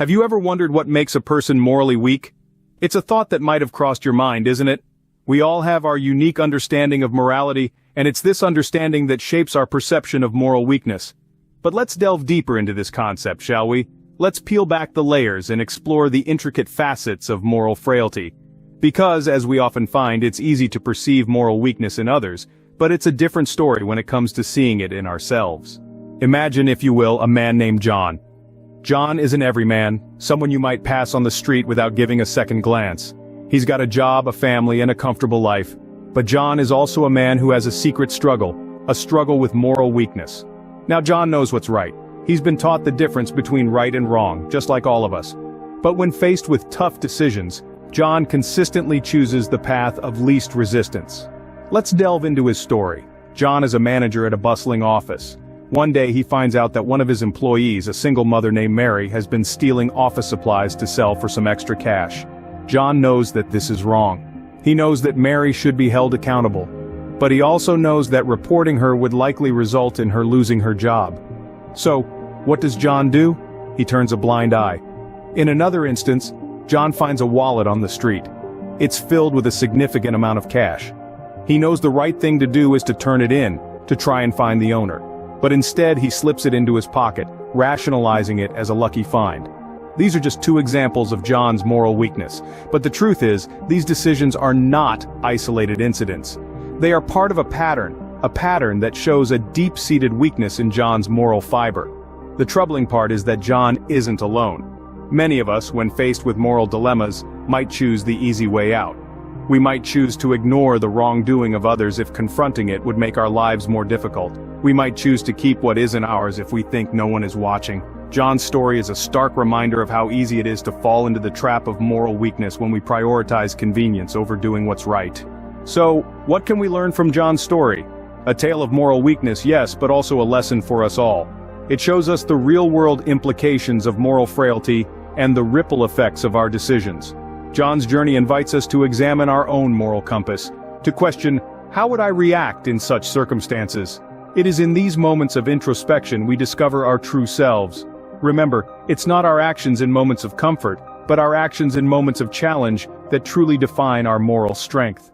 Have you ever wondered what makes a person morally weak? It's a thought that might have crossed your mind, isn't it? We all have our unique understanding of morality, and it's this understanding that shapes our perception of moral weakness. But let's delve deeper into this concept, shall we? Let's peel back the layers and explore the intricate facets of moral frailty. Because, as we often find, it's easy to perceive moral weakness in others, but it's a different story when it comes to seeing it in ourselves. Imagine, if you will, a man named John. John is an everyman, someone you might pass on the street without giving a second glance. He's got a job, a family, and a comfortable life. But John is also a man who has a secret struggle with moral weakness. Now John knows what's right. He's been taught the difference between right and wrong, just like all of us. But when faced with tough decisions, John consistently chooses the path of least resistance. Let's delve into his story. John is a manager at a bustling office. One day he finds out that one of his employees, a single mother named Mary, has been stealing office supplies to sell for some extra cash. John knows that this is wrong. He knows that Mary should be held accountable. But he also knows that reporting her would likely result in her losing her job. So, what does John do? He turns a blind eye. In another instance, John finds a wallet on the street. It's filled with a significant amount of cash. He knows the right thing to do is to turn it in, to try and find the owner. But instead he slips it into his pocket, rationalizing it as a lucky find. These are just two examples of John's moral weakness, but the truth is, these decisions are not isolated incidents. They are part of a pattern that shows a deep-seated weakness in John's moral fiber. The troubling part is that John isn't alone. Many of us, when faced with moral dilemmas, might choose the easy way out. We might choose to ignore the wrongdoing of others if confronting it would make our lives more difficult. We might choose to keep what isn't ours if we think no one is watching. John's story is a stark reminder of how easy it is to fall into the trap of moral weakness when we prioritize convenience over doing what's right. So, what can we learn from John's story? A tale of moral weakness, yes, but also a lesson for us all. It shows us the real-world implications of moral frailty and the ripple effects of our decisions. John's journey invites us to examine our own moral compass, to question, how would I react in such circumstances? It is in these moments of introspection we discover our true selves. Remember, it's not our actions in moments of comfort, but our actions in moments of challenge that truly define our moral strength.